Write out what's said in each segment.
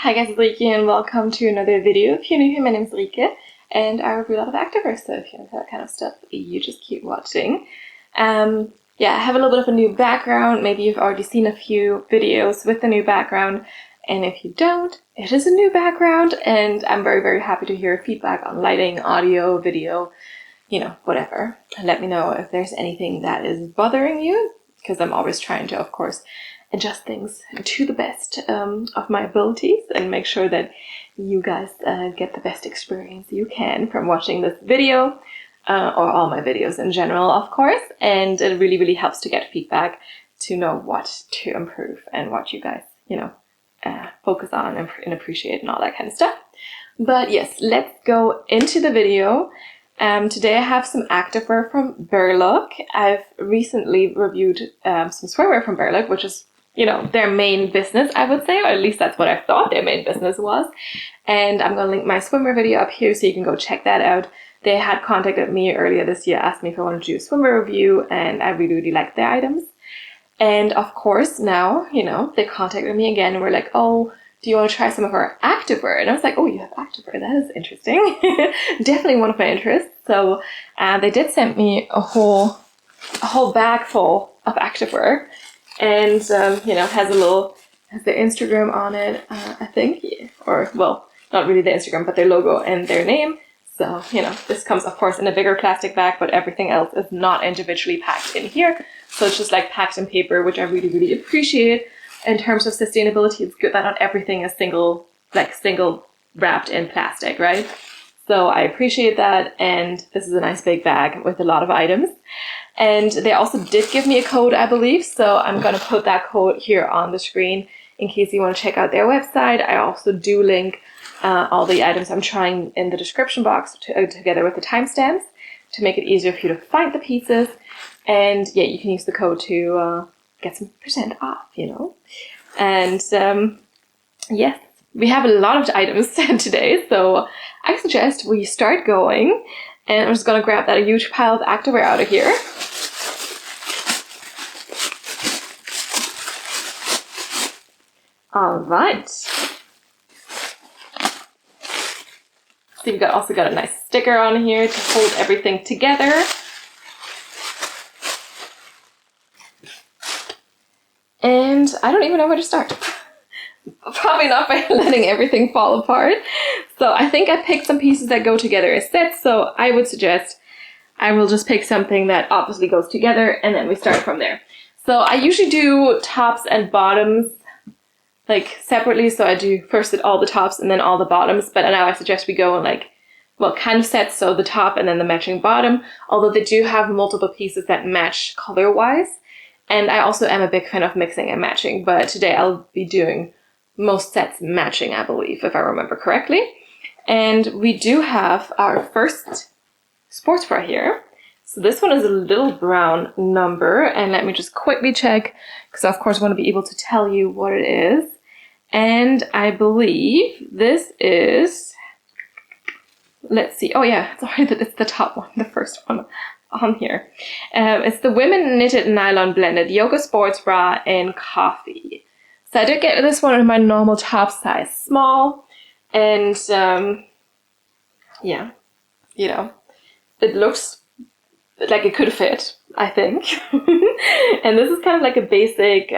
Hi guys, it's Rike and welcome to another video. If you're new here, my name is Rike and I review a lot of activewear, so if you're into that kind of stuff, you just keep watching. Yeah, I have a little bit of a new background. Maybe you've already seen a few videos with the new background, and if you don't, it is a new background, and I'm very happy to hear feedback on lighting, audio, video, you know, whatever. Let me know if there's anything that is bothering you, because I'm always trying to, of course, adjust things to the best of my abilities and make sure that you guys get the best experience you can from watching this video, or all my videos in general, of course. And it really helps to get feedback to know what to improve and what you guys, you know, focus on and appreciate and all that kind of stuff. But yes, let's go into the video. Today I have some activewear from Berlook. I've recently reviewed some swimwear from Berlook, which is, you know, their main business, I would say, or at least that's what I thought their main business was. And I'm going to link my swimwear video up here so you can go check that out. They had contacted me earlier this year, asked me if I wanted to do a swimwear review, and I really liked their items. And of course, now, you know, they contacted me again and were like, oh, do you want to try some of our activewear? And I was like, oh, you have activewear? That is interesting. Definitely one of my interests. So they did send me a whole bag full of activewear. And, you know, has their Instagram on it, I think, or, well, not really their Instagram, but their logo and their name. So, you know, this comes, of course, in a bigger plastic bag, but everything else is not individually packed in here. So it's just like packed in paper, which I really appreciate. In terms of sustainability, it's good that not everything is single wrapped in plastic, right? So I appreciate that, and this is a nice big bag with a lot of items. And they also did give me a code, I believe, so I'm going to put that code here on the screen in case you want to check out their website. I also do link all the items I'm trying in the description box together with the timestamps to make it easier for you to find the pieces. And yeah, you can use the code to get some % off, you know. And yes, we have a lot of items today, so I suggest we start going. And I'm just going to grab that huge pile of activewear out of here. All right. So you've also got a nice sticker on here to hold everything together. And I don't even know where to start. Probably not by letting everything fall apart. So I think I picked some pieces that go together as sets, so I would suggest I will just pick something that obviously goes together and then we start from there. So I usually do tops and bottoms like separately, so I do first all the tops and then all the bottoms, but now I suggest we go in like, well, kind of sets, so the top and then the matching bottom, although they do have multiple pieces that match color-wise. And I also am a big fan of mixing and matching, but today I'll be doing most sets matching, I believe, if I remember correctly. And we do have our first sports bra here. So this one is a little brown number, and let me just quickly check, because of course I want to be able to tell you what it is. And I believe this is, let's see, oh yeah, sorry that it's the top one, the first one on here. It's the Women Knitted Nylon Blended Yoga Sports Bra in Coffee. So I did get this one in my normal top size, small, and yeah, you know, it looks like it could fit, I think. And this is kind of like a basic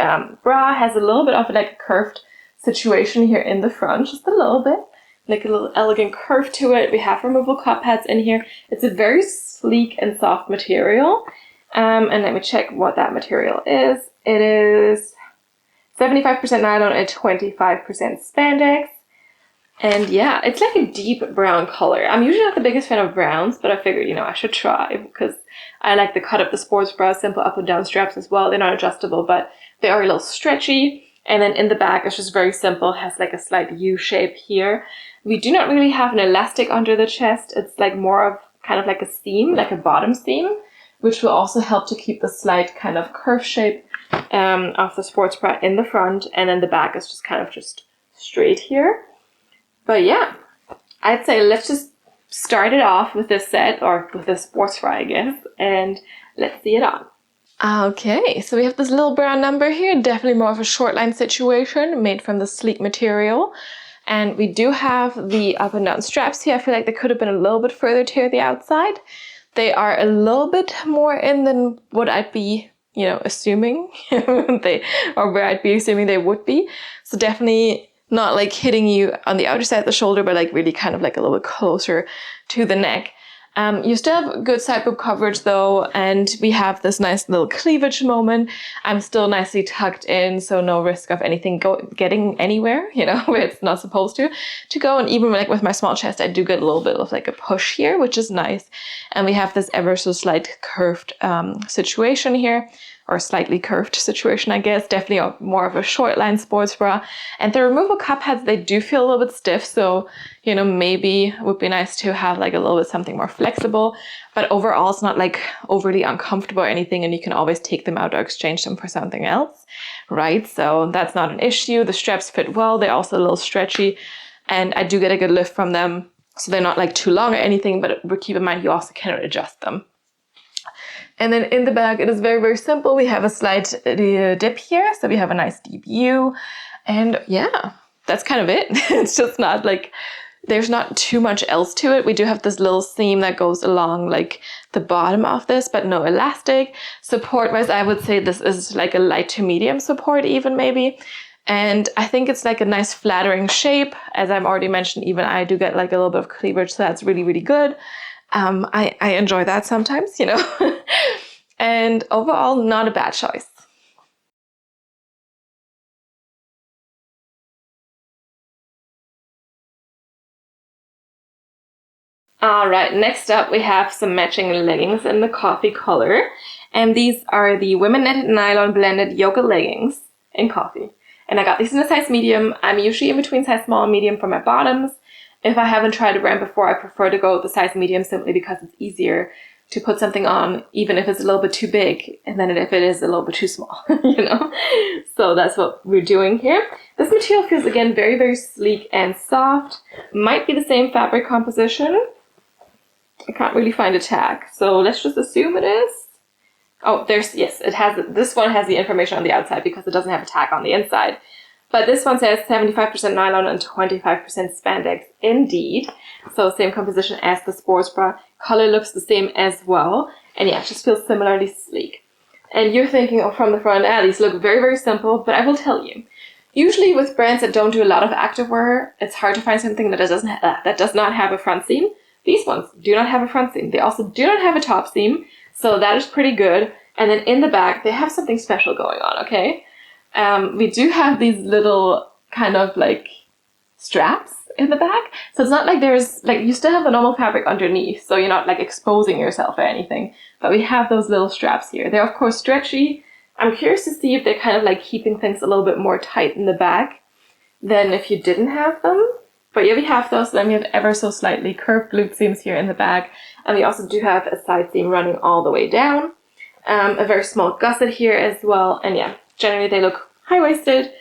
bra, has a little bit of like a curved situation here in the front, just a little bit, like a little elegant curve to it. We have removable cup pads in here. It's a very sleek and soft material. And let me check what that material is. It is 75% nylon and 25% spandex. And yeah, it's like a deep brown color. I'm usually not the biggest fan of browns, but I figured, you know, I should try because I like the cut of the sports bra, simple up and down straps as well. They're not adjustable, but they are a little stretchy. And then in the back, it's just very simple. It has like a slight U shape here. We do not really have an elastic under the chest. It's like more of kind of like a seam, like a bottom seam, which will also help to keep the slight kind of curve shape of the sports bra in the front. And then the back is just kind of just straight here. But yeah, I'd say let's just start it off with this set, or with this sports bra, I guess, and let's see it on. Okay, so we have this little brown number here, definitely more of a short line situation, made from the sleek material. And we do have the up and down straps here. I feel like they could have been a little bit further to the outside. They are a little bit more in than what I'd be, you know, assuming or where I'd be assuming they would be. So definitely not like hitting you on the outer side of the shoulder, but like really kind of like a little bit closer to the neck. You still have good side boob coverage though, and we have this nice little cleavage moment. I'm still nicely tucked in, so no risk of anything getting anywhere, you know, where it's not supposed to go. And even like with my small chest, I do get a little bit of like a push here, which is nice. And we have this ever so slight curved situation here, or slightly curved situation, I guess. Definitely more of a short line sports bra. And the removable cup pads, they do feel a little bit stiff. So, you know, maybe it would be nice to have like a little bit something more flexible. But overall, it's not like overly uncomfortable or anything. And you can always take them out or exchange them for something else, right? So that's not an issue. The straps fit well. They're also a little stretchy. And I do get a good lift from them. So they're not like too long or anything, but keep in mind, you also cannot adjust them. And then in the back, it is very, very simple. We have a slight dip here. So we have a nice deep U. And yeah, that's kind of it. It's just not like, there's not too much else to it. We do have this little seam that goes along like the bottom of this, but no elastic. Support-wise, I would say this is like a light to medium support even maybe. And I think it's like a nice flattering shape. As I've already mentioned, even I do get like a little bit of cleavage. So that's really, really good. I enjoy that sometimes, you know, and overall, not a bad choice. All right, next up, we have some matching leggings in the coffee color. And these are the women knitted nylon blended yoga leggings in coffee. And I got these in a size medium. I'm usually in between size small and medium for my bottoms. If I haven't tried a brand before, I prefer to go with the size medium simply because it's easier to put something on, even if it's a little bit too big, and then if it is a little bit too small, you know? So that's what we're doing here. This material feels, again, very, very sleek and soft. Might be the same fabric composition. I can't really find a tag, so let's just assume it is. Oh, yes, it has, this one has the information on the outside because it doesn't have a tag on the inside. But this one says 75% nylon and 25% spandex, indeed. So same composition as the sports bra. Color looks the same as well. And yeah, it just feels similarly sleek. And you're thinking, oh, from the front, these look very, very simple. But I will tell you, usually with brands that don't do a lot of activewear, it's hard to find something that does not have a front seam. These ones do not have a front seam. They also do not have a top seam. So that is pretty good. And then in the back, they have something special going on, okay? We do have these little kind of like straps in the back. So it's not like there's like, you still have the normal fabric underneath. So you're not like exposing yourself or anything. But we have those little straps here. They're of course stretchy. I'm curious to see if they're kind of like keeping things a little bit more tight in the back than if you didn't have them. But yeah, we have those. Then we have ever so slightly curved glute seams here in the back. And we also do have a side seam running all the way down. A very small gusset here as well. And yeah, generally they look high-waisted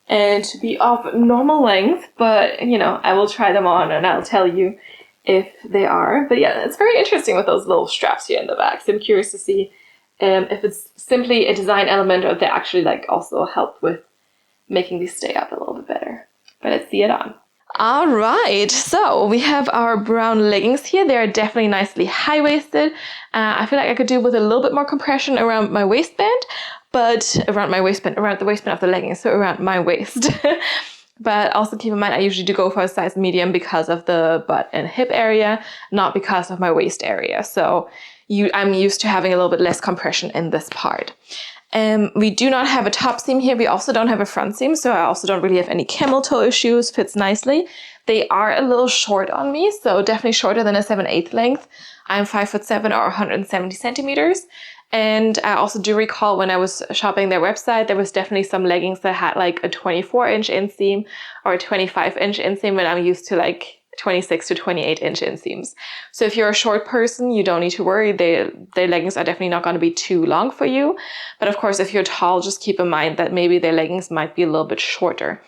and to be of normal length, but you know, I will try them on and I'll tell you if they are. But yeah, it's very interesting with those little straps here in the back. So I'm curious to see if it's simply a design element or if they actually like also help with making these stay up a little bit better. But let's see it on. All right, so we have our brown leggings here. They are definitely nicely high-waisted. I feel like I could do with a little bit more compression around my waistband, but around the waistband of the leggings, so around my waist. But also keep in mind, I usually do go for a size medium because of the butt and hip area, not because of my waist area. So I'm used to having a little bit less compression in this part. We do not have a top seam here. We also don't have a front seam, so I also don't really have any camel toe issues. Fits nicely. They are a little short on me, so definitely shorter than a 7/8 length. I'm 5'7" or 170 centimeters. And I also do recall when I was shopping their website, there was definitely some leggings that had like a 24-inch inseam or a 25-inch inseam, and I'm used to like 26 to 28-inch inseams. So if you're a short person, you don't need to worry. Their leggings are definitely not going to be too long for you. But of course, if you're tall, just keep in mind that maybe their leggings might be a little bit shorter.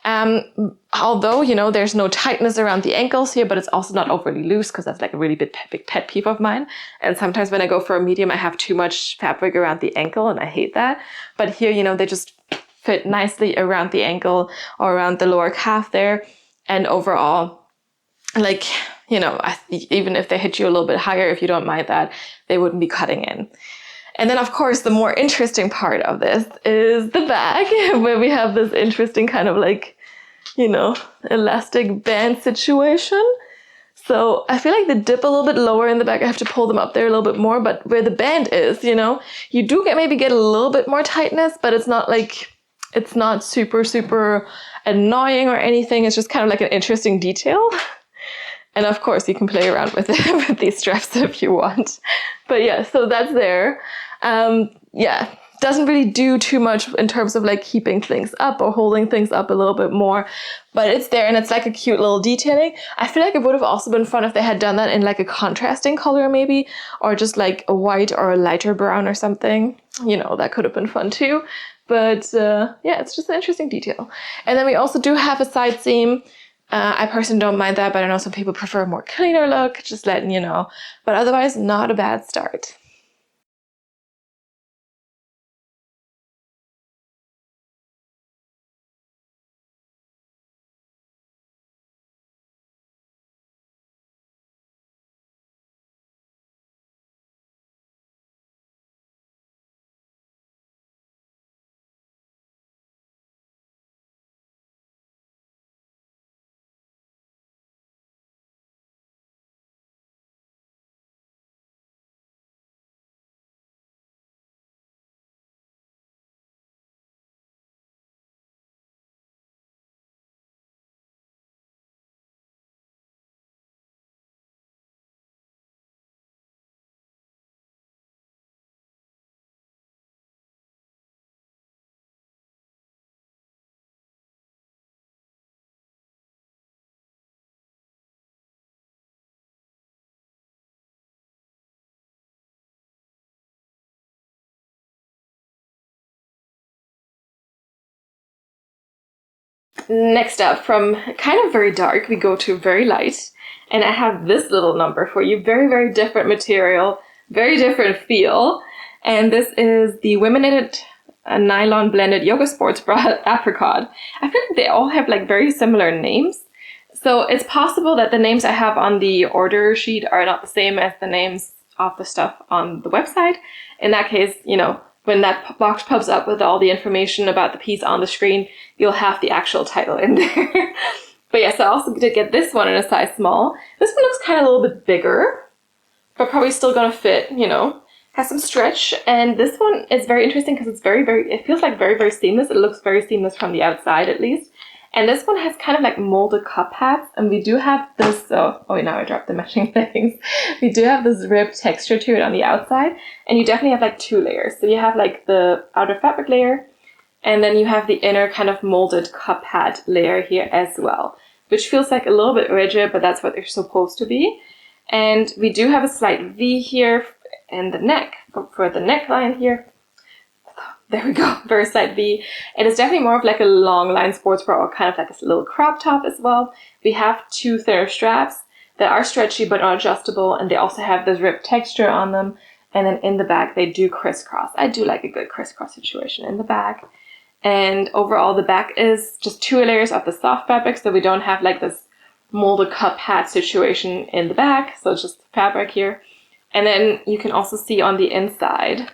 Although, you know, there's no tightness around the ankles here, but it's also not overly loose because that's like a really big pet peeve of mine. And sometimes when I go for a medium, I have too much fabric around the ankle and I hate that. But here, you know, they just fit nicely around the ankle or around the lower calf there. And overall, like, you know, even if they hit you a little bit higher, if you don't mind that, they wouldn't be cutting in. And then, of course, the more interesting part of this is the bag, where we have this interesting kind of like, you know, elastic band situation. So I feel like they dip a little bit lower in the back. I have to pull them up there a little bit more, but where the band is, you know, you do maybe get a little bit more tightness, but it's not like, it's not super, super annoying or anything. It's just kind of like an interesting detail. And of course you can play around with it, with these straps if you want. But yeah, so that's there. Yeah. Doesn't really do too much in terms of like keeping things up or holding things up a little bit more, but it's there and it's like a cute little detailing. I feel like it would have also been fun if they had done that in like a contrasting color maybe, or just like a white or a lighter brown or something. You know, that could have been fun too. But yeah, it's just an interesting detail. And then we also do have a side seam. I personally don't mind that, but I know some people prefer a more cleaner look, just letting you know. But otherwise, not a bad start. Next up, from kind of very dark, we go to very light. And I have this little number for you. Very, very different material, very different feel. And this is the Women Knitted Nylon Blended Yoga Sports Bra Apricot. I feel like they all have like very similar names. So it's possible that the names I have on the order sheet are not the same as the names of the stuff on the website. In that case, you know, when that box pops up with all the information about the piece on the screen, you'll have the actual title in there. But yes, I also did get this one in a size small. This one looks kind of a little bit bigger, but probably still gonna fit, you know. Has some stretch, and this one is very interesting because it's it feels like very, very seamless. It looks very seamless from the outside at least. And this one has kind of like molded cup pads, and we do have this, oh now I dropped the matching things. We do have this ribbed texture to it on the outside, and you definitely have like two layers. So you have like the outer fabric layer, and then you have the inner kind of molded cup pad layer here as well, which feels like a little bit rigid, but that's what they're supposed to be. And we do have a slight V here in the neck, for the neckline here. There we go, very slight V. It is definitely more of like a long line sports bra, or kind of like a little crop top as well. We have two thinner straps that are stretchy but not adjustable, and they also have this ribbed texture on them. And then in the back, they do crisscross. I do like a good crisscross situation in the back. And overall, the back is just two layers of the soft fabric, so we don't have like this molded cup hat situation in the back. So it's just fabric here. And then you can also see on the inside,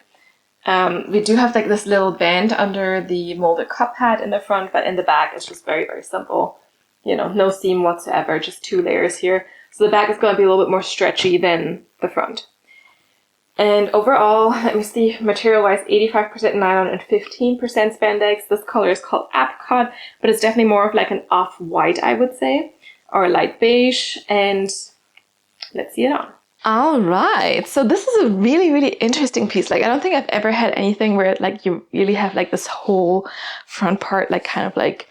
we do have like this little band under the molded cup hat in the front, but in the back it's just very, very simple. You know, no seam whatsoever, just two layers here. So the back is going to be a little bit more stretchy than the front. And overall, let me see, material-wise, 85% nylon and 15% spandex. This color is called Apricot, but it's definitely more of like an off-white, I would say, or a light beige. And let's see it on. All right, so this is a really, really interesting piece. Like, I don't think I've ever had anything where like you really have like this whole front part, like kind of like,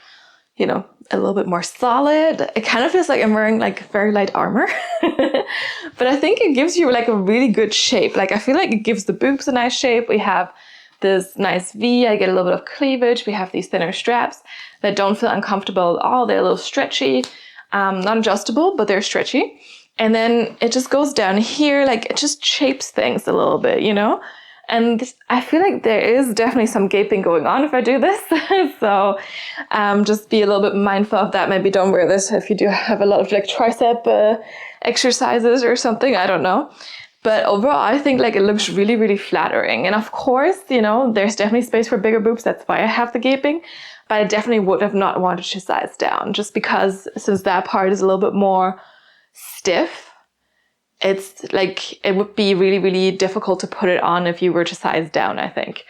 you know, a little bit more solid. It kind of feels like I'm wearing like very light armor, but I think it gives you like a really good shape. Like, I feel like it gives the boobs a nice shape. We have this nice V. I get a little bit of cleavage. We have these thinner straps that don't feel uncomfortable at all. They're a little stretchy, not adjustable, but they're stretchy. And then it just goes down here, like it just shapes things a little bit, you know? And I feel like there is definitely some gaping going on if I do this. So just be a little bit mindful of that. Maybe don't wear this if you do have a lot of like tricep exercises or something. I don't know. But overall, I think like it looks really, really flattering. And of course, you know, there's definitely space for bigger boobs. That's why I have the gaping. But I definitely would have not wanted to size down, just because since that part is a little bit more stiff, it's like it would be really, really difficult to put it on if you were to size down, I think.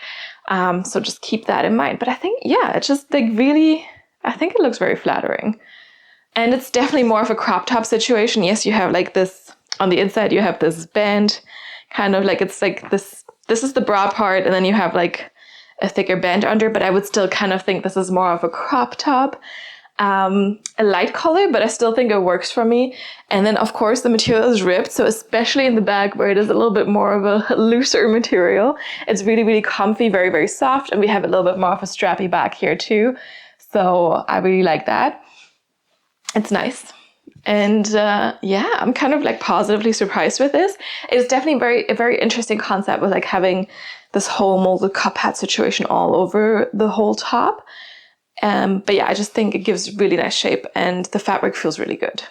So just keep that in mind. But I think, yeah, it's just like really, I think it looks very flattering. And it's definitely more of a crop top situation. Yes, you have like this, on the inside you have this band, kind of like, it's like this is the bra part, and then you have like a thicker band under, but I would still kind of think this is more of a crop top. A light color, but I still think it works for me. And then of course the material is ribbed, so especially in the back where it is a little bit more of a looser material, it's really, really comfy, very, very soft, and we have a little bit more of a strappy back here too. So I really like that. It's nice. And yeah, I'm kind of like positively surprised with this. It's definitely a very interesting concept with like having this whole molded cup hat situation all over the whole top. But yeah, I just think it gives really nice shape and the fabric feels really good.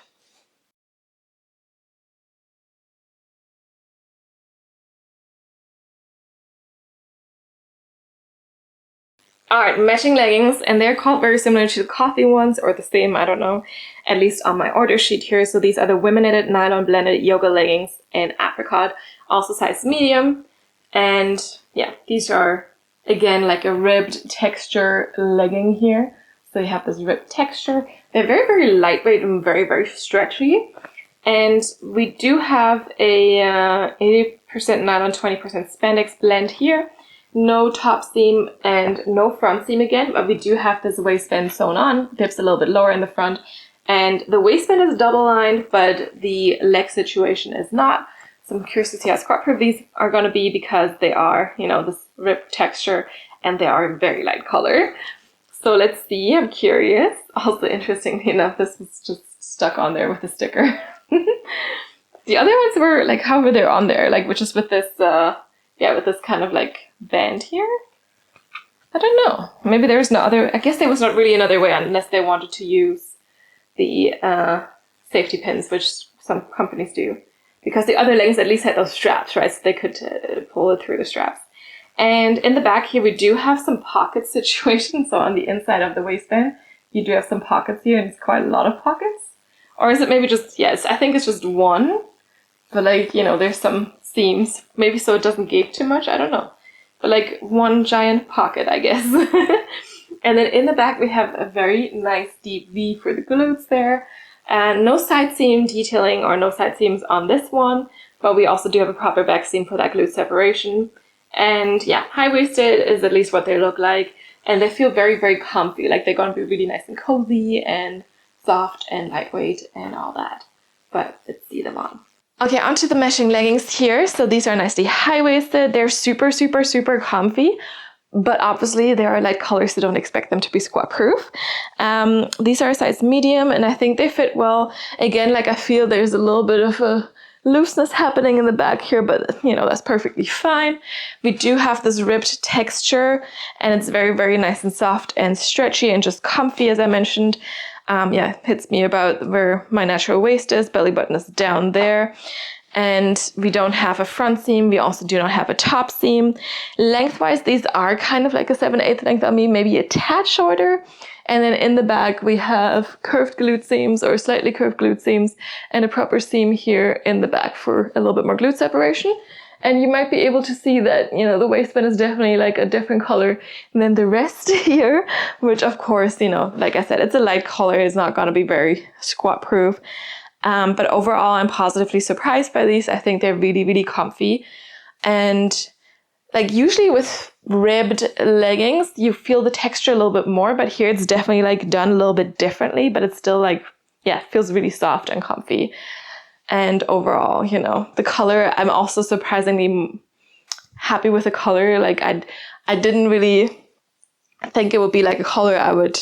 Alright, matching leggings, and they're called very similar to the coffee ones, or the same, I don't know, at least on my order sheet here. So these are the women knitted nylon blended yoga leggings in Apricot, also size medium. And yeah, these are again like a ribbed texture legging here. So you have this ribbed texture. They're very, very lightweight and very, very stretchy. And we do have a 80% nylon, 20% spandex blend here. No top seam and no front seam again, but we do have this waistband sewn on, dips a little bit lower in the front. And the waistband is double lined, but the leg situation is not. So I'm curious to see how squat proof these are going to be, because they are, you know, this ribbed texture and they are very light color. So let's see, I'm curious. Also, interestingly enough, this was just stuck on there with a sticker. The other ones were like, how were they on there? Like, which is with this, yeah, with this kind of like band here. I don't know. Maybe there's no other, I guess there was not really another way unless they wanted to use the safety pins, which some companies do. Because the other leggings at least had those straps, right? So they could pull it through the straps. And in the back here, we do have some pocket situation. So on the inside of the waistband, you do have some pockets here, and it's quite a lot of pockets. Or is it maybe just, yes, I think it's just one. But like, you know, there's some seams, maybe so it doesn't gape too much, I don't know. But like one giant pocket, I guess. And then in the back, we have a very nice deep V for the glutes there. And no side seam detailing or no side seams on this one, but we also do have a proper back seam for that glute separation. And yeah, high-waisted is at least what they look like. And they feel very, very comfy. Like they're going to be really nice and cozy and soft and lightweight and all that. But let's see them on. Okay, onto the meshing leggings here. So these are nicely high-waisted. They're super, super, super comfy. But obviously they are light colors, so don't expect them to be squat proof. These are a size medium, and I think they fit well. Again, like I feel there's a little bit of a looseness happening in the back here, but you know, that's perfectly fine. We do have this ribbed texture, and it's very, very nice and soft and stretchy and just comfy, as I mentioned. Yeah, it hits me about where my natural waist is. Belly button is down there. And we don't have a front seam. We also do not have a top seam. Lengthwise, these are kind of like a 7/8 length on me, maybe a tad shorter. And then in the back, we have curved glute seams or slightly curved glute seams and a proper seam here in the back for a little bit more glute separation. And you might be able to see that, you know, the waistband is definitely like a different color than the rest here, which of course, you know, like I said, it's a light color. It's not going to be very squat proof. But overall, I'm positively surprised by these. I think they're really, really comfy. And like usually with ribbed leggings, you feel the texture a little bit more, but here it's definitely like done a little bit differently, but it's still like, yeah, it feels really soft and comfy. And overall, you know, the color, I'm also surprisingly happy with the color. Like I didn't really think it would be like a color I would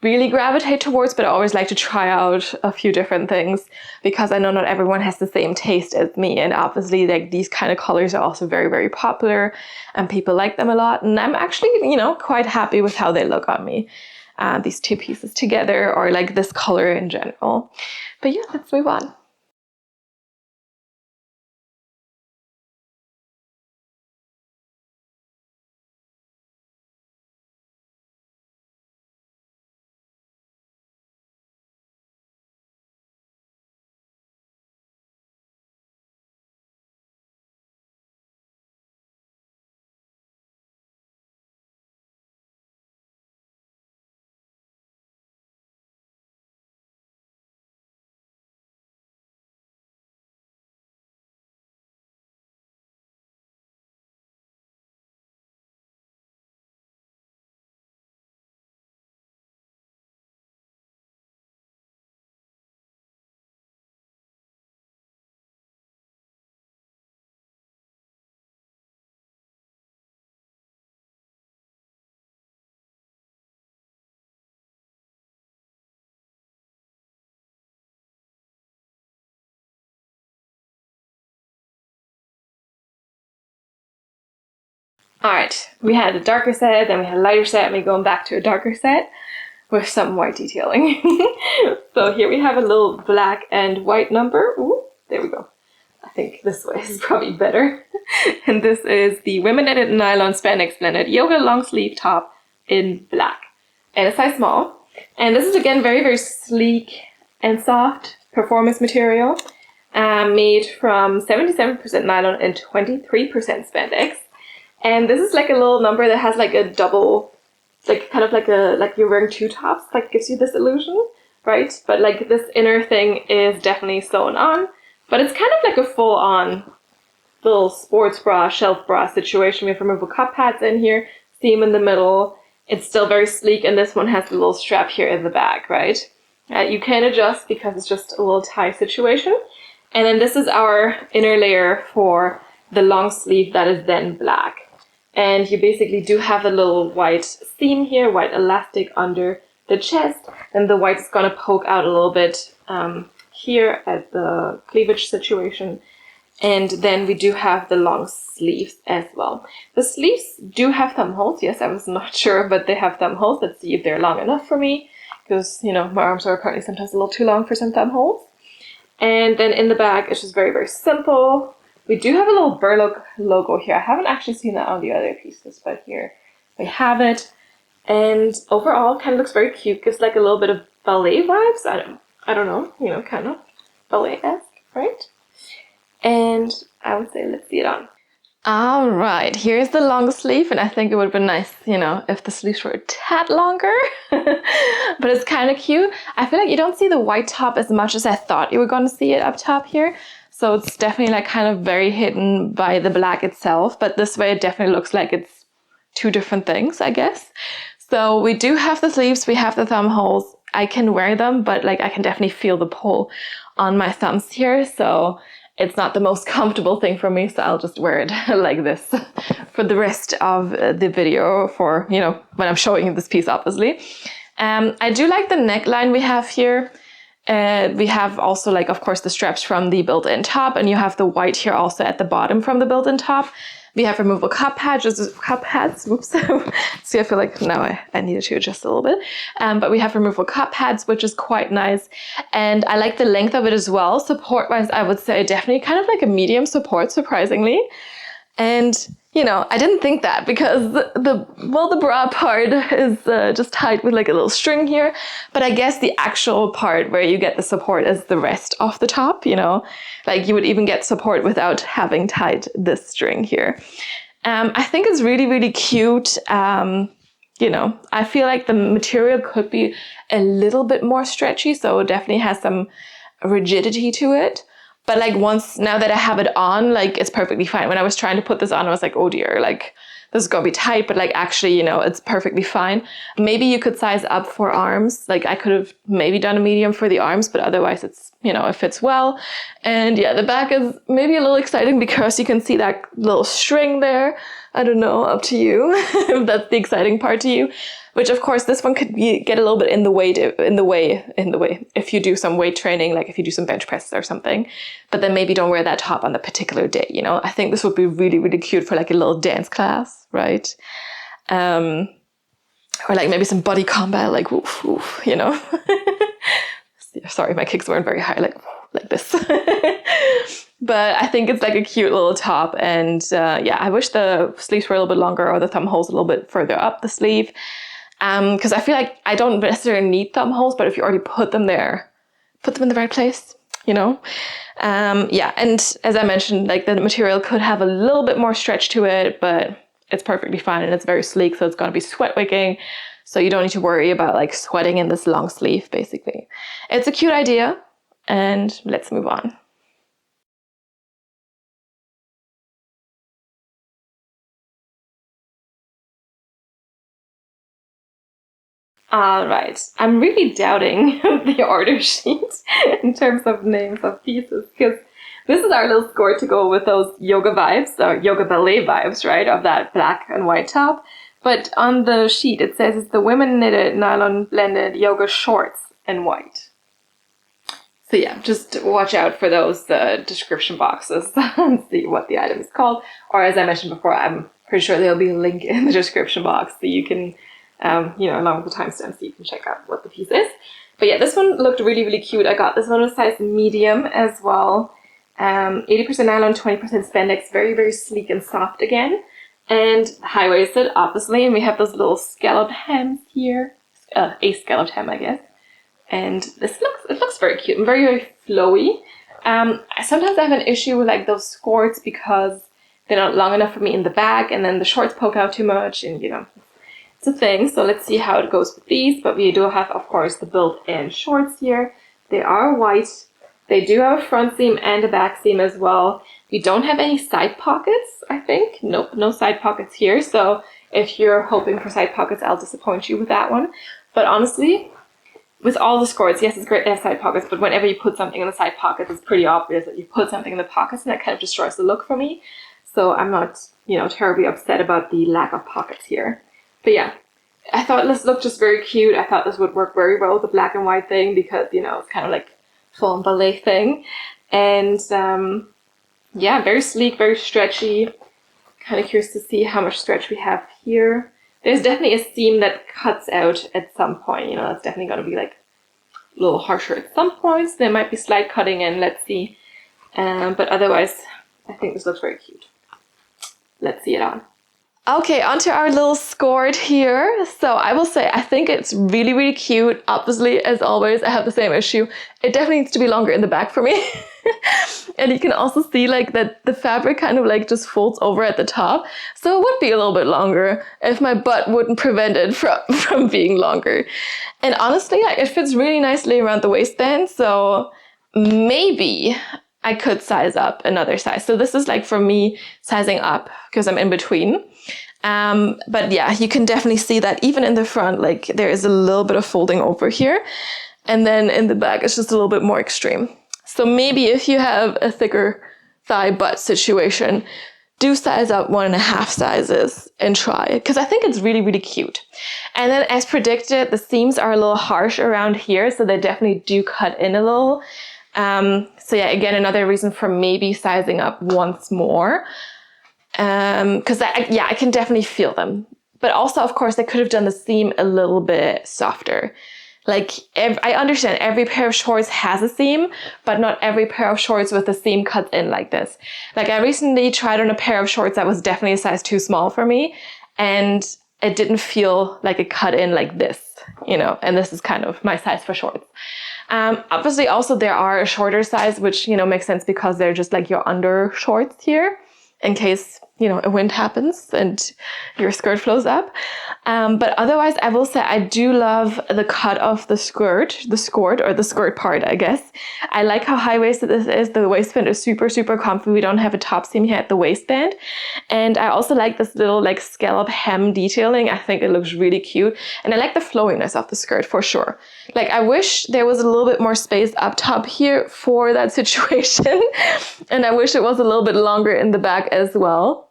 really gravitate towards, but I always like to try out a few different things because I know not everyone has the same taste as me. And obviously like these kind of colors are also very, very popular and people like them a lot. And I'm actually, you know, quite happy with how they look on me. These two pieces together, or like this color in general. But yeah, let's move on. Alright, we had a darker set, then we had a lighter set, and we're going back to a darker set with some white detailing. So here we have a little black and white number. Ooh, there we go. I think this way is probably better. And this is the Women Knitted Nylon Spandex Blended Yoga Long Sleeve Top in black. And a size small. And this is again very, very sleek and soft performance material. Made from 77% nylon and 23% spandex. And this is like a little number that has like a double, like kind of like you're wearing two tops, like gives you this illusion, right? But like this inner thing is definitely sewn on, but it's kind of like a full on little sports bra, shelf bra situation. We have removable cup pads in here, seam in the middle. It's still very sleek, and this one has the little strap here in the back, right? You can adjust because it's just a little tie situation. And then this is our inner layer for the long sleeve that is then black. And you basically do have a little white seam here, white elastic under the chest, and the white is gonna poke out a little bit here at the cleavage situation. And then we do have the long sleeves as well. The sleeves do have thumb holes. Yes, I was not sure, but they have thumb holes. Let's see if they're long enough for me, because, you know, my arms are apparently sometimes a little too long for some thumb holes. And then in the back, it's just very, very simple. We do have a little Berlook logo here. I haven't actually seen that on the other pieces, but here we have it. And overall, kind of looks very cute. Gives like a little bit of ballet vibes. I don't know, you know, kind of ballet-esque, right? And I would say let's see it on. All right, here's the long sleeve, and I think it would have been nice, you know, if the sleeves were a tad longer, but it's kind of cute. I feel like you don't see the white top as much as I thought you were going to see it up top here. So it's definitely like kind of very hidden by the black itself, but this way it definitely looks like it's two different things, I guess. So we do have the sleeves, we have the thumb holes. I can wear them, but like I can definitely feel the pull on my thumbs here. So it's not the most comfortable thing for me, so I'll just wear it like this for the rest of the video for, you know, when I'm showing you this piece, obviously. I do like the neckline we have here. We have also, like, of course, the straps from the built-in top, and you have the white here also at the bottom from the built-in top. We have removable cup pads, whoops. See, I feel like now I needed to adjust a little bit. But we have removable cup pads, which is quite nice. And I like the length of it as well. Support-wise, I would say definitely kind of like a medium support, surprisingly. And, you know, I didn't think that because the bra part is just tied with like a little string here. But I guess the actual part where you get the support is the rest of the top, you know. Like you would even get support without having tied this string here. I think it's really, really cute. You know, I feel like the material could be a little bit more stretchy, so it definitely has some rigidity to it. But like now that I have it on, like it's perfectly fine. When I was trying to put this on, I was like, oh dear, like this is gonna be tight, but like actually, you know, it's perfectly fine. Maybe you could size up for arms. Like I could have maybe done a medium for the arms, but otherwise it's, you know, it fits well. And yeah, the back is maybe a little exciting because you can see that little string there. I don't know, up to you if that's the exciting part to you. which of course this one could get a little bit in the way if you do some weight training, like if you do some bench presses or something, but then maybe don't wear that top on the particular day, you know. I think this would be really, really cute for like a little dance class, right? Or like maybe some body combat, like woof, woof, you know. Sorry, my kicks weren't very high, like this. But I think it's like a cute little top, and yeah, I wish the sleeves were a little bit longer or the thumb holes a little bit further up the sleeve, because I feel like I don't necessarily need thumb holes, but if you already put them there, put them in the right place, you know. Yeah, and as I mentioned, like the material could have a little bit more stretch to it, but it's perfectly fine, and it's very sleek, so it's going to be sweat wicking, so you don't need to worry about like sweating in this long sleeve. Basically, it's a cute idea, and let's move on. All right, I'm really doubting the order sheet in terms of names of pieces, because this is our little score to go with those yoga vibes, or yoga ballet vibes, right, of that black and white top. But on the sheet it says it's the women knitted nylon blended yoga shorts in white. So yeah, just watch out for those description boxes and see what the item is called. Or as I mentioned before, I'm pretty sure there'll be a link in the description box so you can you know, along with the timestamp, so you can check out what the piece is. But yeah, this one looked really, really cute. I got this one in size medium as well. 80% nylon, 20% spandex, very, very sleek and soft again. And high-waisted, obviously, and we have those little scallop hems here. A scalloped hem, I guess. And it looks very cute and very, very flowy. Sometimes I have an issue with like those skirts because they're not long enough for me in the back, and then the shorts poke out too much, and you know, it's a thing. So let's see how it goes with these. But we do have, of course, the built-in shorts here. They are white. They do have a front seam and a back seam as well. We don't have any side pockets, I think. Nope, no side pockets here. So if you're hoping for side pockets, I'll disappoint you with that one. But honestly, with all the skirts, yes, it's great to have side pockets, but whenever you put something in the side pockets, it's pretty obvious that you put something in the pockets, and that kind of destroys the look for me. So I'm not, you know, terribly upset about the lack of pockets here. But yeah, I thought this looked just very cute. I thought this would work very well with the black and white thing because, you know, it's kind of like full ballet thing. And yeah, very sleek, very stretchy. Kind of curious to see how much stretch we have here. There's definitely a seam that cuts out at some point. You know, that's definitely going to be like a little harsher at some points. There might be slight cutting in, let's see. But otherwise, I think this looks very cute. Let's see it on. Okay, onto our little skirt here. So I will say, I think it's really, really cute. Obviously, as always, I have the same issue. It definitely needs to be longer in the back for me. And you can also see like that the fabric kind of like just folds over at the top. So it would be a little bit longer if my butt wouldn't prevent it from being longer. And honestly, like, it fits really nicely around the waistband. So maybe I could size up another size. So this is like for me sizing up because I'm in between. But yeah, you can definitely see that even in the front, like there is a little bit of folding over here. And then in the back, it's just a little bit more extreme. So maybe if you have a thicker thigh butt situation, do size up 1.5 sizes and try it, because I think it's really, really cute. And then as predicted, the seams are a little harsh around here, so they definitely do cut in a little. So yeah, again, another reason for maybe sizing up once more. Because I can definitely feel them. But also, of course, I could have done the seam a little bit softer. Like, I understand every pair of shorts has a seam, but not every pair of shorts with the seam cuts in like this. Like, I recently tried on a pair of shorts that was definitely a size too small for me, and it didn't feel like it cut in like this, you know, and this is kind of my size for shorts. Obviously, also, there are a shorter size, which, you know, makes sense because they're just like your under shorts here, in case, you know, a wind happens and your skirt flows up. But otherwise, I will say I do love the cut of the skirt part, I guess. I like how high-waisted this is. The waistband is super, super comfy. We don't have a top seam here at the waistband. And I also like this little like scallop hem detailing. I think it looks really cute. And I like the flowiness of the skirt for sure. Like, I wish there was a little bit more space up top here for that situation. And I wish it was a little bit longer in the back as well.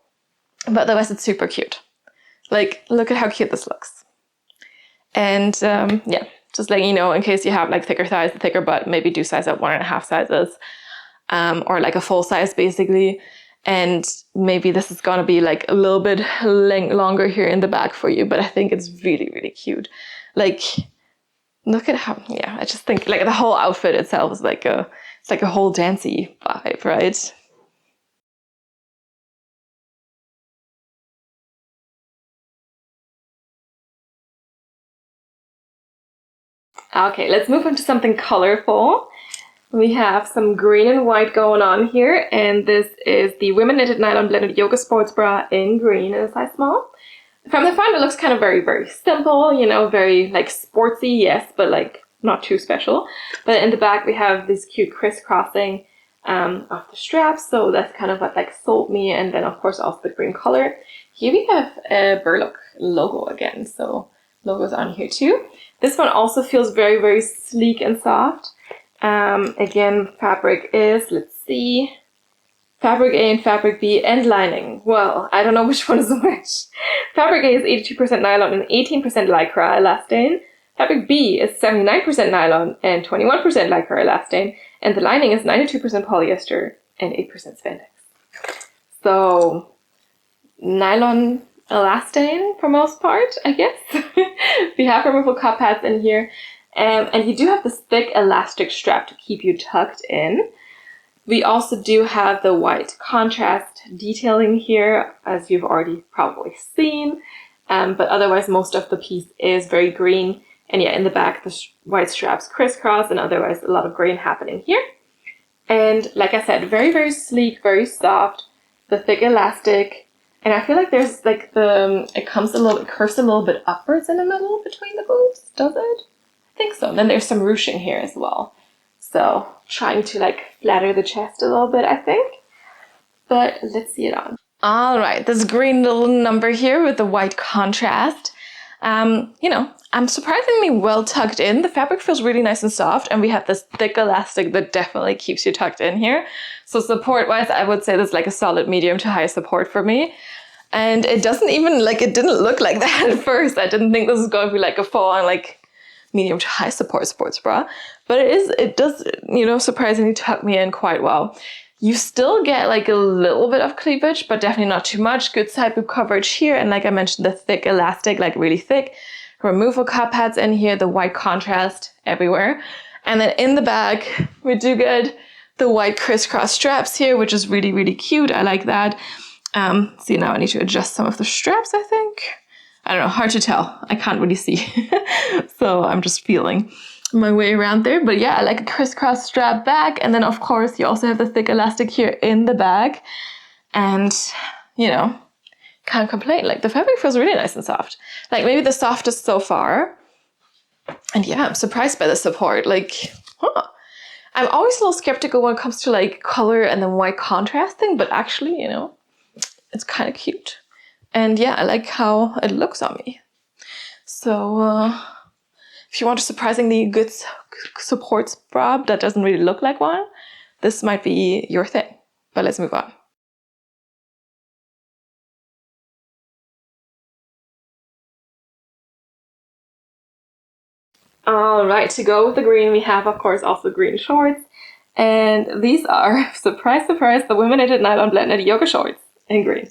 But otherwise, it's super cute. Like, look at how cute this looks. And yeah, just letting you know, in case you have like thicker thighs, thicker butt, maybe do size up 1.5 sizes, or like a full size basically. And maybe this is gonna be like a little bit longer here in the back for you, but I think it's really, really cute. Like, look at how, yeah, I just think like the whole outfit itself is like it's like a whole dancey vibe, right? Okay, let's move on to something colorful. We have some green and white going on here, and this is the Women Knitted Nylon Blended Yoga Sports Bra in green in a size small. From the front, it looks kind of very, very simple, you know, very like sportsy, yes, but like not too special. But in the back, we have this cute crisscrossing of the straps, so that's kind of what like sold me, and then of course also the green color. Here we have a Berlook logo again, so logos on here too. This one also feels very, very sleek and soft. Again, fabric is, let's see, fabric A and fabric B and lining. Well, I don't know which one is which. Fabric A is 82% nylon and 18% Lycra elastane. Fabric B is 79% nylon and 21% Lycra elastane. And the lining is 92% polyester and 8% spandex. So, nylon elastane for most part, I guess. We have removable cup pads in here. And you do have this thick elastic strap to keep you tucked in. We also do have the white contrast detailing here, as you've already probably seen. But otherwise, most of the piece is very green. And yeah, in the back, the white straps crisscross, and otherwise a lot of green happening here. And like I said, very, very sleek, very soft, the thick elastic. And I feel like there's like it curves a little bit upwards in the middle between the boobs, does it? I think so. And then there's some ruching here as well. So trying to like flatter the chest a little bit, I think. But let's see it on. All right, this green little number here with the white contrast. You know, I'm surprisingly well tucked in. The fabric feels really nice and soft, and we have this thick elastic that definitely keeps you tucked in here. So support-wise, I would say this is like a solid medium to high support for me. And it doesn't even, like, it didn't look like that at first. I didn't think this was going to be like a full-on, like, medium to high support sports bra. But it does, you know, surprisingly tuck me in quite well. You still get like a little bit of cleavage, but definitely not too much. Good side boob coverage here. And like I mentioned, the thick elastic, like really thick. Removable cup pads in here, the white contrast everywhere. And then in the back, we do get the white crisscross straps here, which is really, really cute. I like that. See, now I need to adjust some of the straps, I think. I don't know, hard to tell. I can't really see. So I'm just feeling my way around there. But yeah, I like a crisscross strap back. And then of course you also have the thick elastic here in the back. And, you know, can't complain. Like the fabric feels really nice and soft. Like maybe the softest so far. And yeah, I'm surprised by the support. Like, I'm always a little skeptical when it comes to like color and then white contrasting, but actually, you know, it's kind of cute. And yeah, I like how it looks on me. So if you want a surprisingly good support bra that doesn't really look like one, this might be your thing. But let's move on. All right, to go with the green, we have, of course, also green shorts. And these are, surprise, surprise, the Women Knitted Nylon Blended Yoga Shorts in green.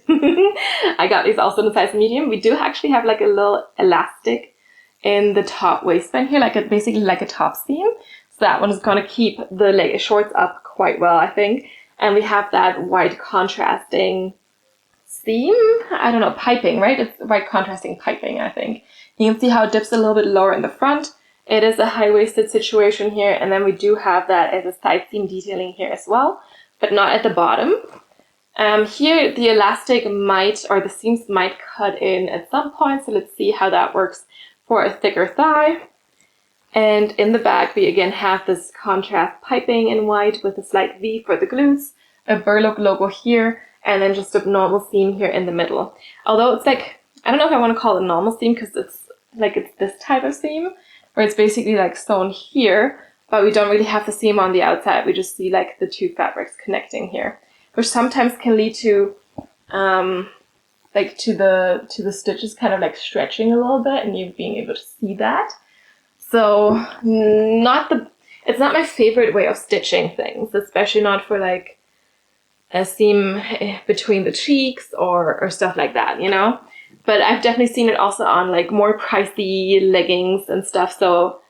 I got these also in the size medium. We do actually have like a little elastic in the top waistband here, like basically like a top seam. So that one is going to keep the shorts up quite well, I think. And we have that white contrasting seam, I don't know, piping, right? It's white contrasting piping, I think. You can see how it dips a little bit lower in the front. It is a high-waisted situation here, and then we do have that as a side seam detailing here as well, but not at the bottom. Here the elastic might, or the seams might cut in at some point, so let's see how that works for a thicker thigh. And in the back we again have this contrast piping in white with a slight V for the glutes, a Berlook logo here, and then just a normal seam here in the middle. Although it's like, I don't know if I want to call it a normal seam because it's this type of seam, where it's basically like sewn here, but we don't really have the seam on the outside. We just see like the two fabrics connecting here, which sometimes can lead to a like to the stitches kind of like stretching a little bit and you being able to see that. So it's not my favorite way of stitching things, especially not for like a seam between the cheeks or stuff like that, you know? But I've definitely seen it also on like more pricey leggings and stuff, so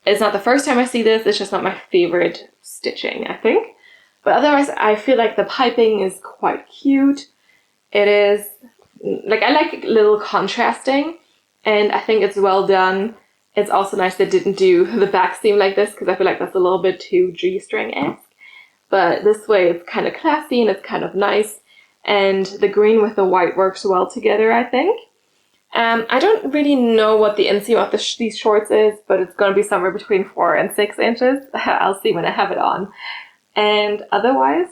it's not the first time I see this, it's just not my favorite stitching, I think. But otherwise, I feel like the piping is quite cute. It is, like, I like little contrasting, and I think it's well done. It's also nice they didn't do the back seam like this, because I feel like that's a little bit too G-string-esque. But this way it's kind of classy and it's kind of nice. And the green with the white works well together, I think. I don't really know what the inseam of these shorts is, but it's going to be somewhere between 4 and 6 inches. I'll see when I have it on. And otherwise,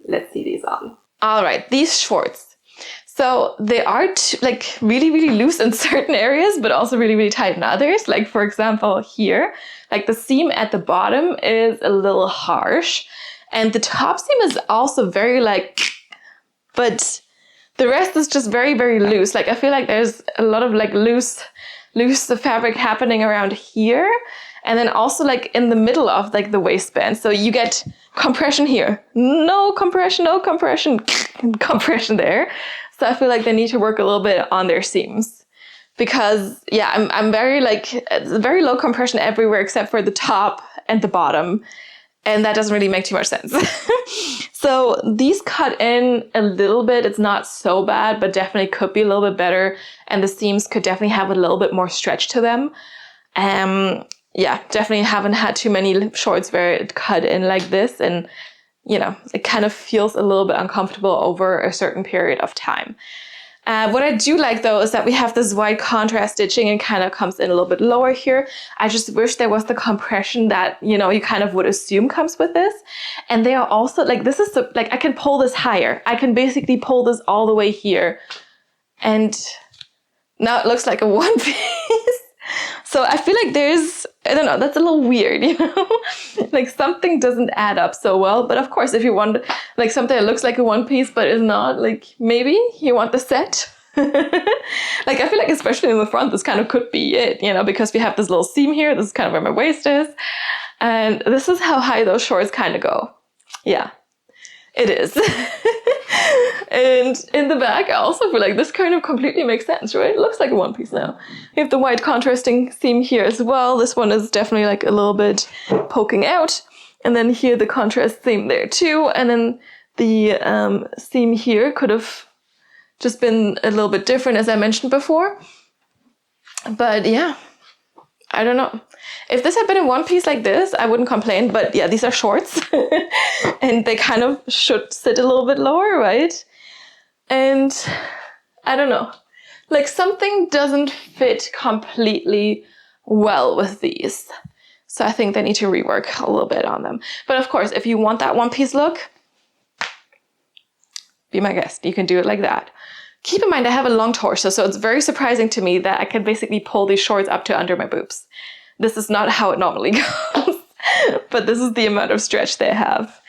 let's see these on. All right, these shorts. So they are like really, really loose in certain areas, but also really, really tight in others. Like for example, here, like the seam at the bottom is a little harsh, and the top seam is also very like, but the rest is just very, very loose. Like I feel like there's a lot of like loose fabric happening around here. And then also like in the middle of like the waistband. So you get compression here. No compression, compression there. So I feel like they need to work a little bit on their seams. Because yeah, I'm very like, very low compression everywhere except for the top and the bottom. And that doesn't really make too much sense. So these cut in a little bit. It's not so bad, but definitely could be a little bit better. And the seams could definitely have a little bit more stretch to them. Yeah, definitely haven't had too many shorts where it cut in like this. And, you know, it kind of feels a little bit uncomfortable over a certain period of time. What I do like though is that we have this white contrast stitching and kind of comes in a little bit lower here. I just wish there was the compression that, you know, you kind of would assume comes with this. And they are also like, this is like, I can pull this higher. I can basically pull this all the way here. And now it looks like a one piece. So I feel like I don't know, that's a little weird, you know? Like something doesn't add up so well. But of course, if you want like something that looks like a one piece but is not, like maybe you want the set. Like I feel like especially in the front, this kind of could be it, you know, because we have this little seam here. This is kind of where my waist is. And this is how high those shorts kind of go. Yeah, it is. And in the back, I also feel like this kind of completely makes sense, right? It looks like a one piece now. We have the white contrasting seam here as well. This one is definitely like a little bit poking out. And then here the contrast seam there too. And then the seam here could have just been a little bit different, as I mentioned before. But yeah, I don't know. If this had been in one piece like this, I wouldn't complain. But yeah, these are shorts. And they kind of should sit a little bit lower, right? And I don't know, like something doesn't fit completely well with these. So I think they need to rework a little bit on them. But of course, if you want that one piece look, be my guest. You can do it like that. Keep in mind, I have a long torso, so it's very surprising to me that I can basically pull these shorts up to under my boobs. This is not how it normally goes, but this is the amount of stretch they have.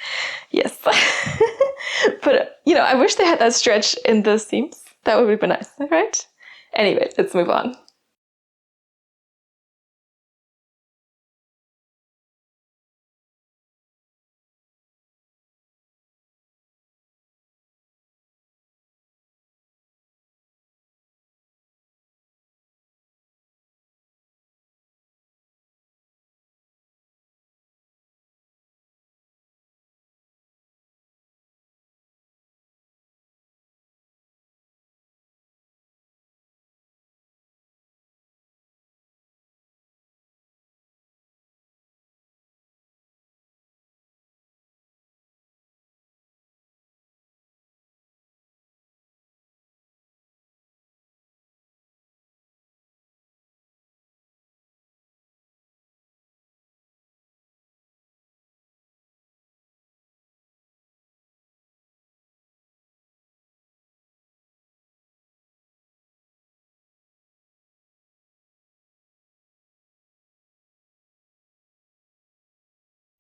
Yes. But, you know, I wish they had that stretch in the seams. That would be nice, right? Anyway, let's move on.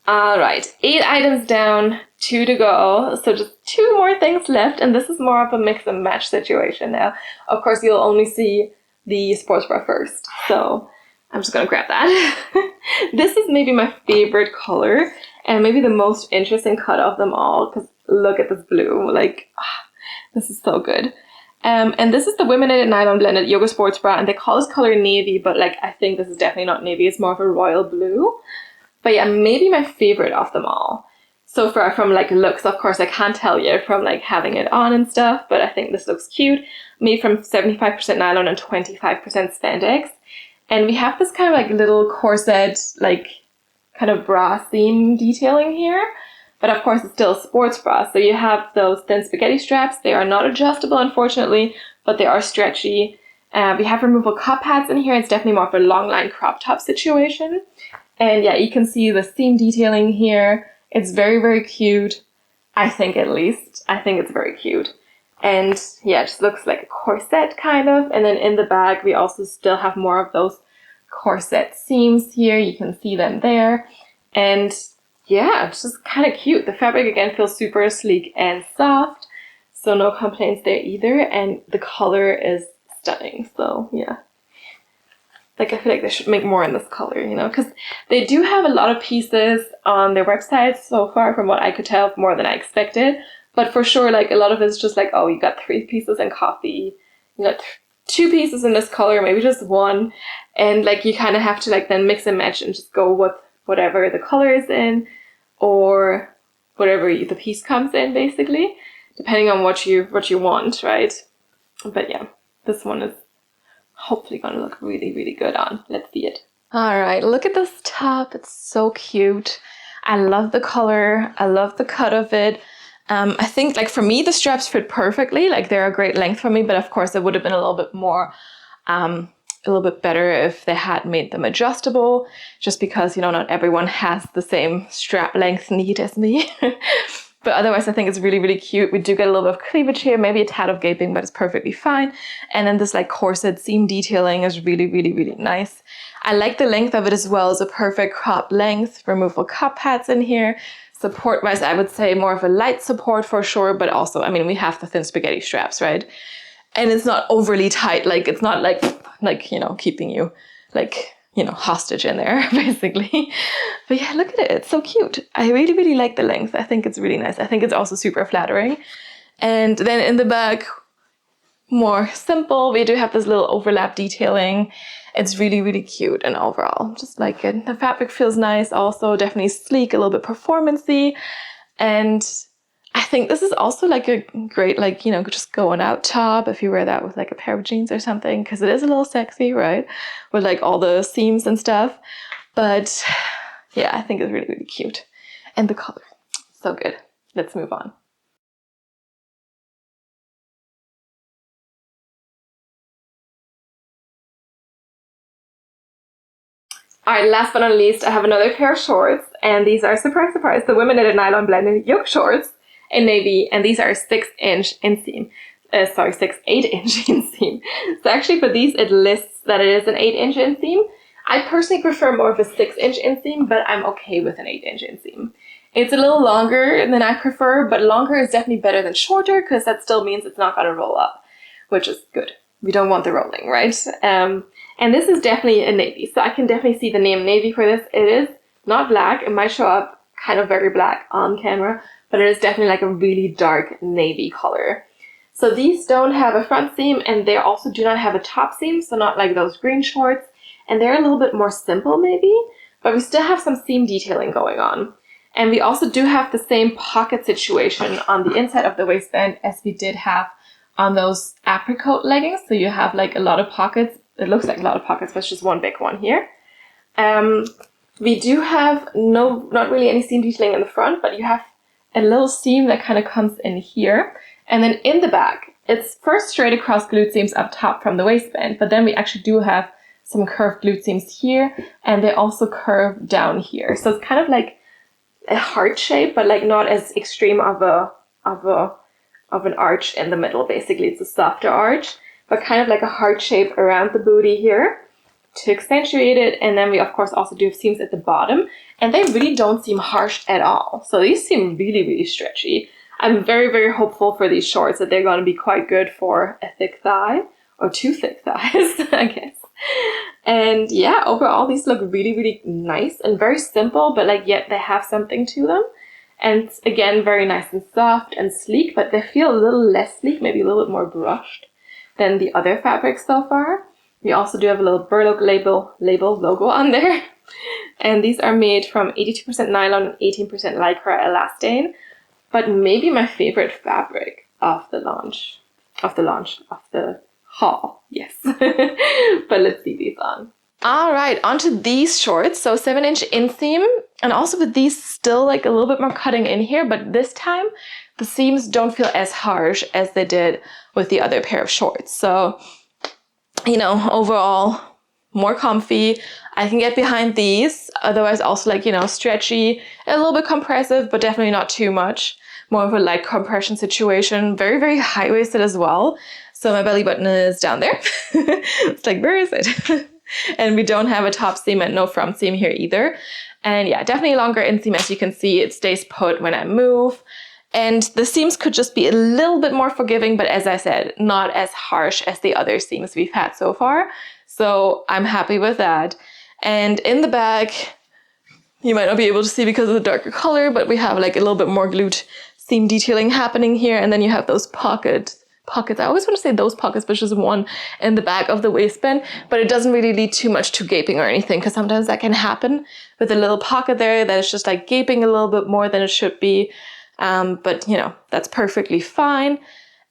All right, 8 items down, 2 to go. So just 2 more things left, and this is more of a mix and match situation now. Of course, you'll only see the sports bra first, so I'm just gonna grab that. This is maybe my favorite color and maybe the most interesting cut of them all, because look at this blue, like, this is so good. And this is the Women Knitted Nylon Blended Yoga Sports Bra, and they call this color navy, but like I think this is definitely not navy, it's more of a royal blue. But yeah, maybe my favorite of them all. So far from like looks, of course, I can't tell you from like having it on and stuff, but I think this looks cute. Made from 75% nylon and 25% spandex. And we have this kind of like little corset, like kind of bra seam detailing here. But of course, it's still a sports bra. So you have those thin spaghetti straps. They are not adjustable, unfortunately, but they are stretchy. We have removable cup pads in here. It's definitely more of a long line crop top situation. And yeah, you can see the seam detailing here. It's very, very cute. I think, at least. I think it's very cute. And yeah, it just looks like a corset kind of. And then in the back, we also still have more of those corset seams here. You can see them there. And yeah, it's just kind of cute. The fabric, again, feels super sleek and soft. So no complaints there either. And the color is stunning. So yeah. Like, I feel like they should make more in this color, you know, because they do have a lot of pieces on their website so far, from what I could tell, more than I expected. But for sure, like, a lot of it's just like, oh, you got 3 pieces in coffee, you got 2 pieces in this color, maybe just 1. And, like, you kind of have to, like, then mix and match and just go with whatever the color is in, or whatever the piece comes in, basically, depending on what you want, right? But yeah, this one is hopefully gonna look really, really good on. Let's see it. All right, look at this top. It's so cute. I love the color. I love the cut of it. I think, like, for me, the straps fit perfectly. Like, they're a great length for me, but of course it would have been a little bit more, a little bit better if they had made them adjustable, just because, you know, not everyone has the same strap length need as me. But otherwise, I think it's really, really cute. We do get a little bit of cleavage here, maybe a tad of gaping, but it's perfectly fine. And then this like corset seam detailing is really, really, really nice. I like the length of it as well. It's a perfect crop length. Removable cup pads in here. Support-wise, I would say more of a light support for sure, but also, I mean, we have the thin spaghetti straps, right? And it's not overly tight. Like, it's not like, you know, keeping you like, you know, hostage in there, basically. But yeah, look at it. It's so cute. I really, really like the length. I think it's really nice. I think it's also super flattering. And then in the back, more simple. We do have this little overlap detailing. It's really, really cute. And overall, just like it. The fabric feels nice. Also definitely sleek, a little bit performance-y. And I think this is also like a great, like, you know, just going out top if you wear that with like a pair of jeans or something, because it is a little sexy, right? With like all the seams and stuff. But yeah, I think it's really, really cute. And the color, so good. Let's move on. All right, last but not least, I have another pair of shorts, and these are, surprise, surprise, the Women Knitted Nylon Blended Yoga Shorts in navy, and these are 6-inch inseam. 8-inch inseam. So actually for these, it lists that it is an 8-inch inseam. I personally prefer more of a 6-inch inseam, but I'm okay with an 8-inch inseam. It's a little longer than I prefer, but longer is definitely better than shorter, because that still means it's not going to roll up, which is good. We don't want the rolling, right? And this is definitely a navy, so I can definitely see the name navy for this. It is not black. It might show up kind of very black on camera, but it is definitely like a really dark navy color. So these don't have a front seam, and they also do not have a top seam, so not like those green shorts. And they're a little bit more simple maybe, but we still have some seam detailing going on. And we also do have the same pocket situation on the inside of the waistband as we did have on those apricot leggings. So you have like a lot of pockets. It looks like a lot of pockets, but it's just one big one here. We do have not really any seam detailing in the front, but you have a little seam that kind of comes in here. And then in the back, it's first straight across glute seams up top from the waistband, but then we actually do have some curved glute seams here, and they also curve down here. So it's kind of like a heart shape, but like not as extreme of an arch in the middle. Basically, it's a softer arch, but kind of like a heart shape around the booty here. to accentuate it. And then we of course also do have seams at the bottom, and they really don't seem harsh at all. So these seem really, really stretchy. I'm very, very hopeful for these shorts that they're going to be quite good for a thick thigh, or two thick thighs, I guess. And yeah, overall these look really, really nice and very simple, but like yet they have something to them. And again, very nice and soft and sleek, but they feel a little less sleek, maybe a little bit more brushed than the other fabrics so far. We also do have a little Berlook label logo on there. And these are made from 82% nylon and 18% Lycra elastane. But maybe my favorite fabric of the haul, yes. But let's see these on. All right, onto these shorts. So 7-inch inseam, and also with these still like a little bit more cutting in here, but this time the seams don't feel as harsh as they did with the other pair of shorts. So, you know, overall more comfy. I can get behind these. Otherwise also like, you know, stretchy, a little bit compressive, but definitely not too much. More of a light compression situation. Very, very high-waisted as well. So my belly button is down there. It's like, where is it? And we don't have a top seam and no front seam here either. And yeah, definitely longer inseam. As you can see, it stays put when I move. And the seams could just be a little bit more forgiving, but as I said, not as harsh as the other seams we've had so far. So I'm happy with that. And in the back, you might not be able to see because of the darker color, but we have like a little bit more glute seam detailing happening here. And then you have those pockets. I always want to say those pockets, but just one in the back of the waistband, but it doesn't really lead too much to gaping or anything, because sometimes that can happen with a little pocket there that is just like gaping a little bit more than it should be. But you know, that's perfectly fine.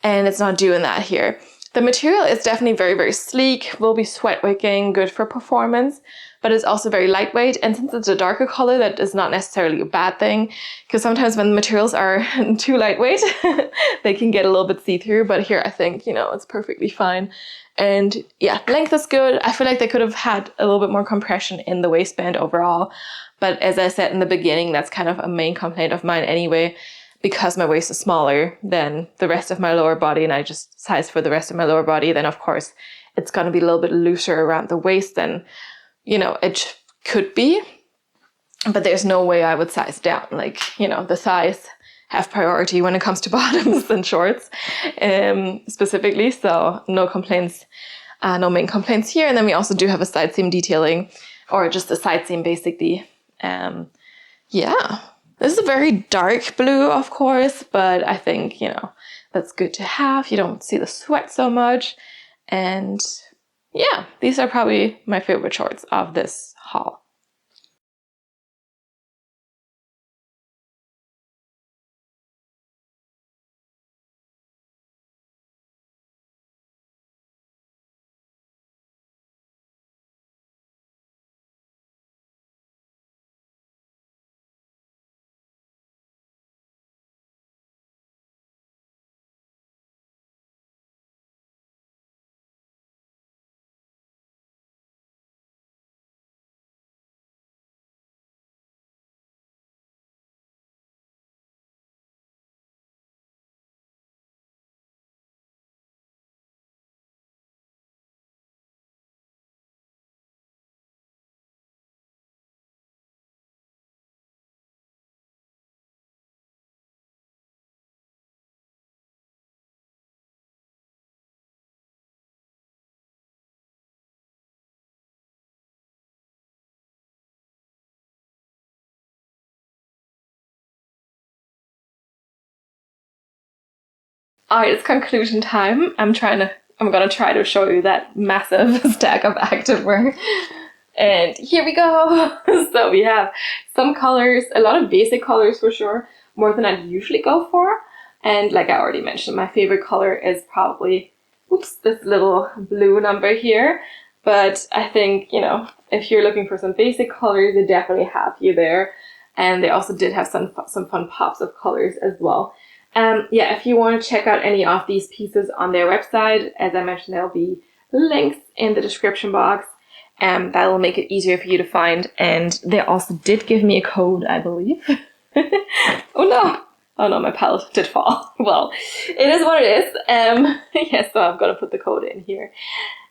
And it's not doing that here. The material is definitely very, very sleek, will be sweat wicking, good for performance, but it's also very lightweight. And since it's a darker color, that is not necessarily a bad thing, because sometimes when the materials are too lightweight, they can get a little bit see-through, but here I think, you know, it's perfectly fine. And yeah, length is good. I feel like they could have had a little bit more compression in the waistband overall. But as I said in the beginning, that's kind of a main complaint of mine anyway, because my waist is smaller than the rest of my lower body and I just size for the rest of my lower body, then of course it's going to be a little bit looser around the waist than, you know, it could be. But there's no way I would size down. Like, you know, the thighs have priority when it comes to bottoms and shorts specifically. So no complaints, no main complaints here. And then we also do have a side seam detailing, or just a side seam basically. Yeah. This is a very dark blue, of course, but I think, you know, that's good to have. You don't see the sweat so much. And yeah, these are probably my favorite shorts of this haul. All right, it's conclusion time. I'm gonna try to show you that massive stack of activewear. And here we go. So we have some colors, a lot of basic colors for sure, more than I'd usually go for. And like I already mentioned, my favorite color is probably, this little blue number here. But I think, you know, if you're looking for some basic colors, they definitely have you there. And they also did have some fun pops of colors as well. Yeah, if you want to check out any of these pieces on their website, as I mentioned, there'll be links in the description box. That will make it easier for you to find. And they also did give me a code, I believe. Oh no, my palette did fall. Well, it is what it is. Yes, so I'm going to put the code in here.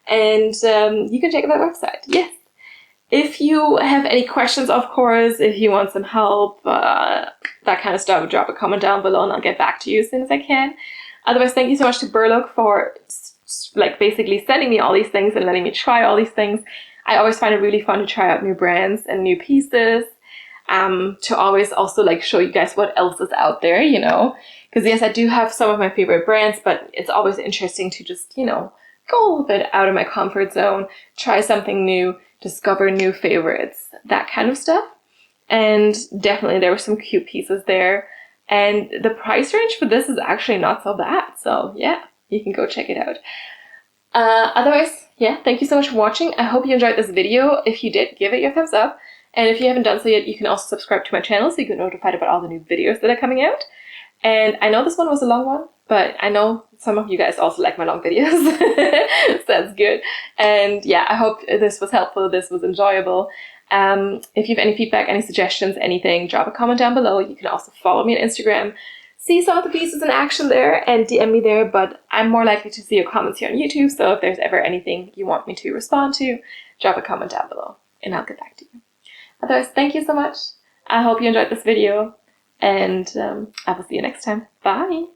and you can check out that website. Yes. If you have any questions, of course, if you want some help, that kind of stuff, drop a comment down below and I'll get back to you as soon as I can. Otherwise, thank you so much to Berlook for like basically sending me all these things and letting me try all these things. I always find it really fun to try out new brands and new pieces, to always also like show you guys what else is out there, you know, because yes, I do have some of my favorite brands, but it's always interesting to just, you know, go a little bit out of my comfort zone, try something new, discover new favorites, that kind of stuff. And definitely there were some cute pieces there, and the price range for this is actually not so bad, so yeah, you can go check it out. Otherwise, yeah, thank you so much for watching. I hope you enjoyed this video. If you did, give it your thumbs up. And if you haven't done so yet, you can also subscribe to my channel so you get notified about all the new videos that are coming out. And I know this one was a long one, but I know some of you guys also like my long videos. So that's good. And yeah, I hope this was helpful, this was enjoyable. If you have any feedback, any suggestions, anything, drop a comment down below. You can also follow me on Instagram. See some of the pieces in action there and DM me there, but I'm more likely to see your comments here on YouTube, so if there's ever anything you want me to respond to, drop a comment down below and I'll get back to you. Otherwise, thank you so much. I hope you enjoyed this video, and I will see you next time. Bye!